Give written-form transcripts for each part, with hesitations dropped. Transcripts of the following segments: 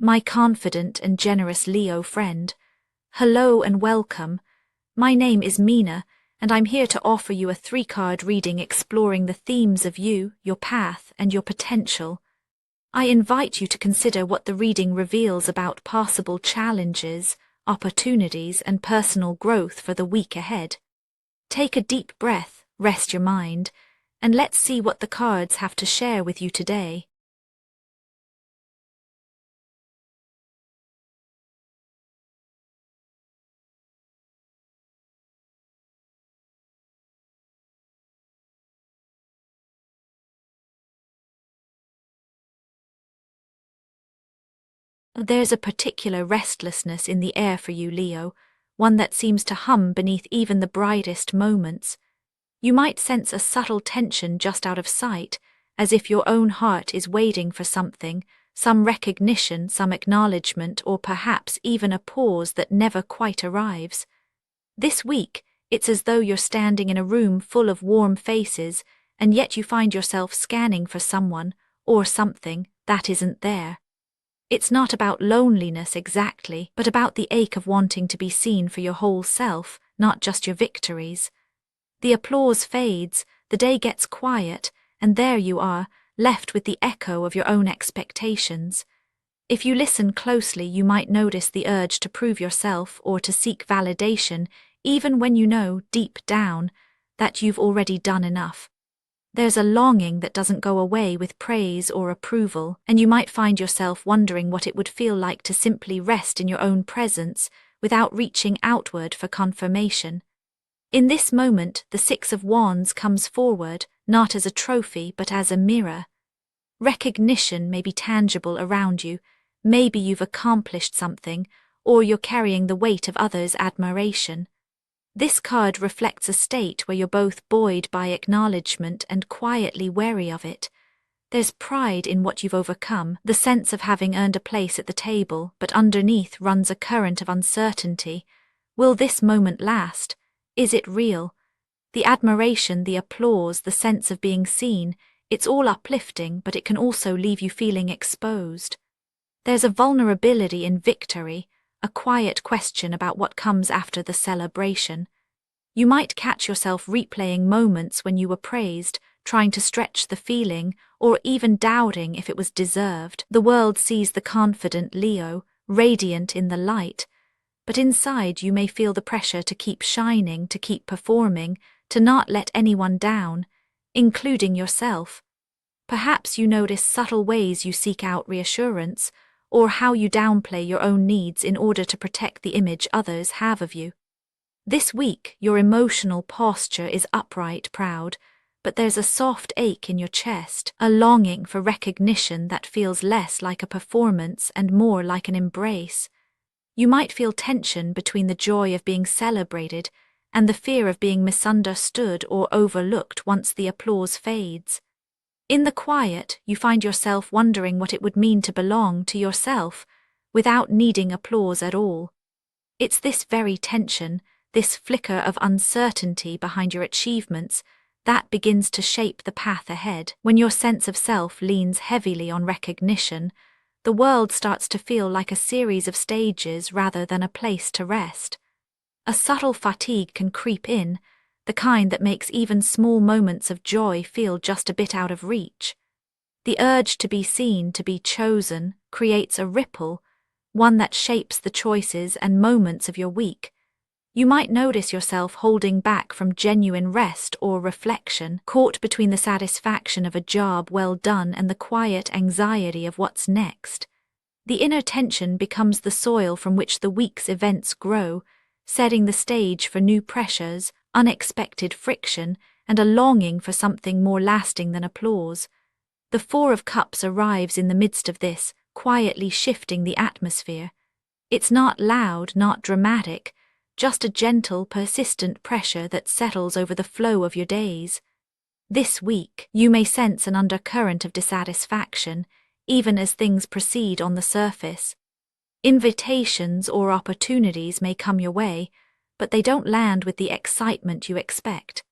my confident and generous Leo friend. Hello and welcome. My name is Mina, and I'm here to offer you a 3-card reading exploring the themes of you, your path, and your potential. I invite you to consider what the reading reveals about possible challenges, opportunities, and personal growth for the week ahead. Take a deep breath, rest your mind, and let's see what the cards have to share with you today. There's a particular restlessness in the air for you, Leo, one that seems to hum beneath even the brightest moments. You might sense a subtle tension just out of sight, as if your own heart is waiting for something, some recognition, some acknowledgement, or perhaps even a pause that never quite arrives. This week, it's as though you're standing in a room full of warm faces, and yet you find yourself scanning for someone, or something, that isn't there. It's not about loneliness exactly, but about the ache of wanting to be seen for your whole self, not just your victories. The applause fades, the day gets quiet, and there you are, left with the echo of your own expectations. If you listen closely, you might notice the urge to prove yourself or to seek validation, even when you know, deep down, that you've already done enough. There's a longing that doesn't go away with praise or approval, and you might find yourself wondering what it would feel like to simply rest in your own presence without reaching outward for confirmation. In this moment, the 6 of Wands comes forward, not as a trophy but as a mirror. Recognition may be tangible around you, maybe you've accomplished something, or you're carrying the weight of others' admiration. This card reflects a state where you're both buoyed by acknowledgement and quietly wary of it. There's pride in what you've overcome, the sense of having earned a place at the table, but underneath runs a current of uncertainty. Will this moment last? Is it real? The admiration, the applause, the sense of being seen, it's all uplifting, but it can also leave you feeling exposed. There's a vulnerability in victory, a quiet question about what comes after the celebration. You might catch yourself replaying moments when you were praised, trying to stretch the feeling, or even doubting if it was deserved. The world sees the confident Leo, radiant in the light, but inside you may feel the pressure to keep shining, to keep performing, to not let anyone down, including yourself. Perhaps you notice subtle ways you seek out reassurance, or how you downplay your own needs in order to protect the image others have of you. This week, your emotional posture is upright, proud, but there's a soft ache in your chest, a longing for recognition that feels less like a performance and more like an embrace. You might feel tension between the joy of being celebrated and the fear of being misunderstood or overlooked once the applause fades. In the quiet, you find yourself wondering what it would mean to belong to yourself without needing applause at all. It's this very tension, this flicker of uncertainty behind your achievements, that begins to shape the path ahead. When your sense of self leans heavily on recognition, the world starts to feel like a series of stages rather than a place to rest. A subtle fatigue can creep in, the kind that makes even small moments of joy feel just a bit out of reach. The urge to be seen, to be chosen, creates a ripple, one that shapes the choices and moments of your week. You might notice yourself holding back from genuine rest or reflection, caught between the satisfaction of a job well done and the quiet anxiety of what's next. The inner tension becomes the soil from which the week's events grow, setting the stage for new pressures, unexpected friction, and a longing for something more lasting than applause. The 4 of Cups arrives in the midst of this, quietly shifting the atmosphere. It's not loud, not dramatic, just a gentle, persistent pressure that settles over the flow of your days. This week, you may sense an undercurrent of dissatisfaction, even as things proceed on the surface. Invitations or opportunities may come your way, but they don't land with the excitement you expect.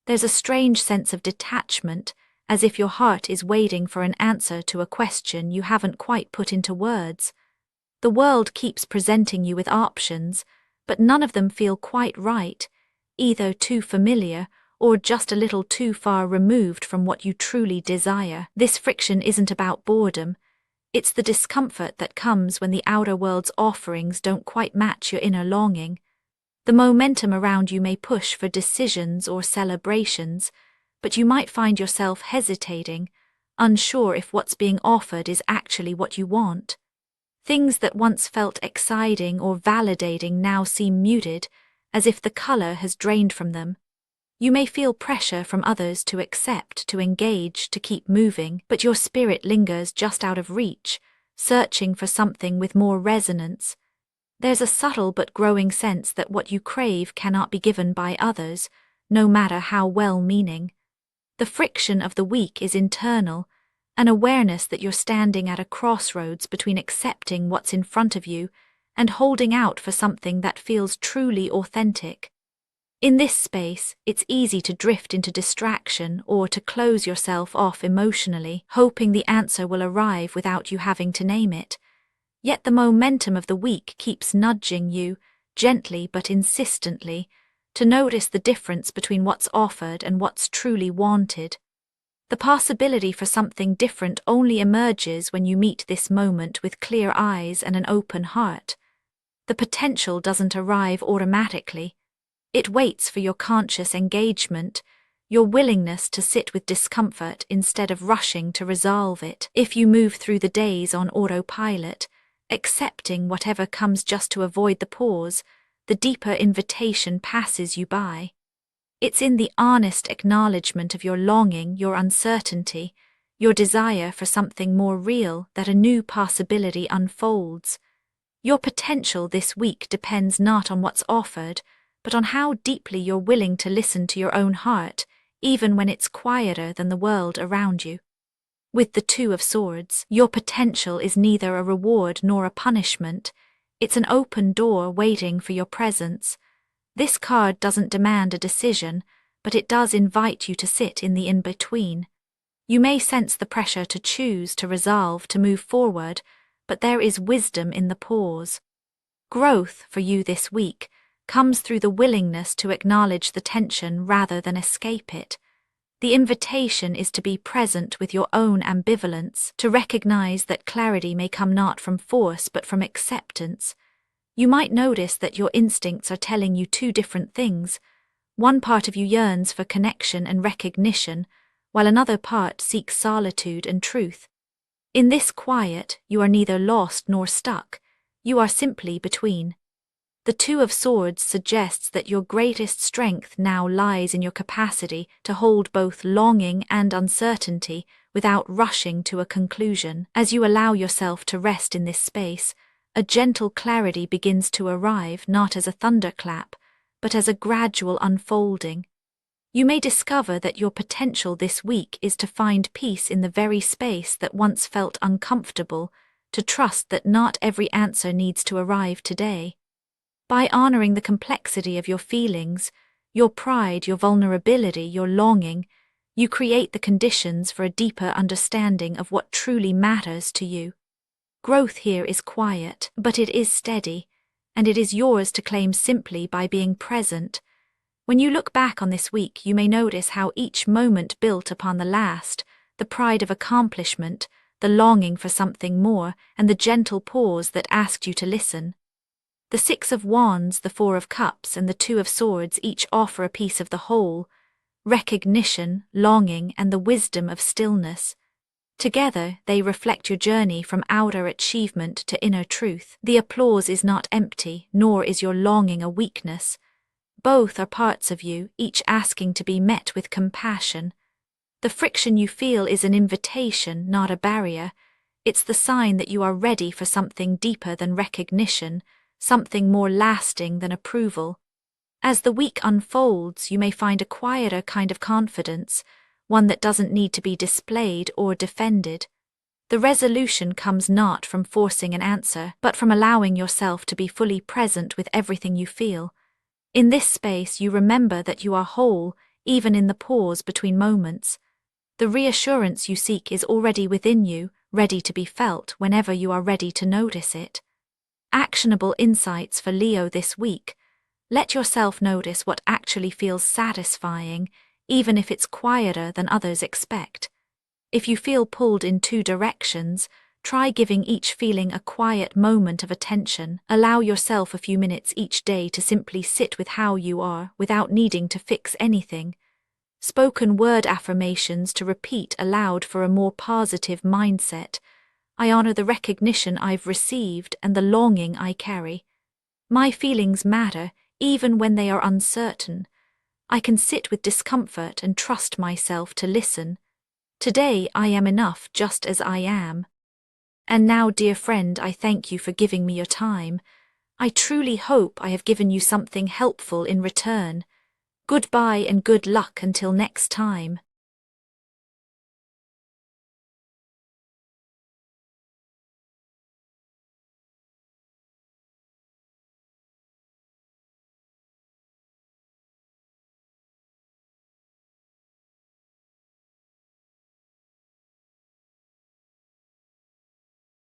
There's a strange sense of detachment, as if your heart is waiting for an answer to a question you haven't quite put into words. The world keeps presenting you with options, but none of them feel quite right, either too familiar or just a little too far removed from what you truly desire. This friction isn't about boredom. It's the discomfort that comes when the outer world's offerings don't quite match your inner longing. The momentum around you may push for decisions or celebrations, but you might find yourself hesitating, unsure if what's being offered is actually what you want. Things that once felt exciting or validating now seem muted, as if the color has drained from them. You may feel pressure from others to accept, to engage, to keep moving, but your spirit lingers just out of reach, searching for something with more resonance. There's a subtle but growing sense that what you crave cannot be given by others, no matter how well-meaning. The friction of the week is internal, an awareness that you're standing at a crossroads between accepting what's in front of you and holding out for something that feels truly authentic. In this space, it's easy to drift into distraction or to close yourself off emotionally, hoping the answer will arrive without you having to name it. Yet the momentum of the week keeps nudging you, gently but insistently, to notice the difference between what's offered and what's truly wanted. The possibility for something different only emerges when you meet this moment with clear eyes and an open heart. The potential doesn't arrive automatically. It waits for your conscious engagement, your willingness to sit with discomfort instead of rushing to resolve it. If you move through the days on autopilot, accepting whatever comes just to avoid the pause, the deeper invitation passes you by. It's in the honest acknowledgement of your longing, your uncertainty, your desire for something more real that a new possibility unfolds. Your potential this week depends not on what's offered, but on how deeply you're willing to listen to your own heart, even when it's quieter than the world around you. With the Two of Swords, your potential is neither a reward nor a punishment. It's an open door waiting for your presence. This card doesn't demand a decision, but it does invite you to sit in the in-between. You may sense the pressure to choose, to resolve, to move forward, but there is wisdom in the pause. Growth for you this week comes through the willingness to acknowledge the tension rather than escape it. The invitation is to be present with your own ambivalence, to recognize that clarity may come not from force but from acceptance. You might notice that your instincts are telling you two different things. One part of you yearns for connection and recognition, while another part seeks solitude and truth. In this quiet, you are neither lost nor stuck. You are simply between. The Two of Swords suggests that your greatest strength now lies in your capacity to hold both longing and uncertainty without rushing to a conclusion. As you allow yourself to rest in this space, a gentle clarity begins to arrive not as a thunderclap, but as a gradual unfolding. You may discover that your potential this week is to find peace in the very space that once felt uncomfortable, to trust that not every answer needs to arrive today. By honoring the complexity of your feelings, your pride, your vulnerability, your longing, you create the conditions for a deeper understanding of what truly matters to you. Growth here is quiet, but it is steady, and it is yours to claim simply by being present. When you look back on this week, you may notice how each moment built upon the last, the pride of accomplishment, the longing for something more, and the gentle pause that asked you to listen. The Six of Wands, the Four of Cups, and the Two of Swords each offer a piece of the whole: recognition, longing, and the wisdom of stillness. Together, they reflect your journey from outer achievement to inner truth. The applause is not empty, nor is your longing a weakness. Both are parts of you, each asking to be met with compassion. The friction you feel is an invitation, not a barrier. It's the sign that you are ready for something deeper than recognition, something more lasting than approval. As the week unfolds, you may find a quieter kind of confidence, one that doesn't need to be displayed or defended. The resolution comes not from forcing an answer, but from allowing yourself to be fully present with everything you feel. In this space, you remember that you are whole, even in the pause between moments. The reassurance you seek is already within you, ready to be felt whenever you are ready to notice it. Actionable insights for Leo this week. Let yourself notice what actually feels satisfying, even if it's quieter than others expect. If you feel pulled in two directions, try giving each feeling a quiet moment of attention. Allow yourself a few minutes each day to simply sit with how you are without needing to fix anything. Spoken word affirmations to repeat aloud for a more positive mindset. I honor the recognition I've received and the longing I carry. My feelings matter, even when they are uncertain. I can sit with discomfort and trust myself to listen. Today I am enough just as I am. And now, dear friend, I thank you for giving me your time. I truly hope I have given you something helpful in return. Goodbye and good luck until next time.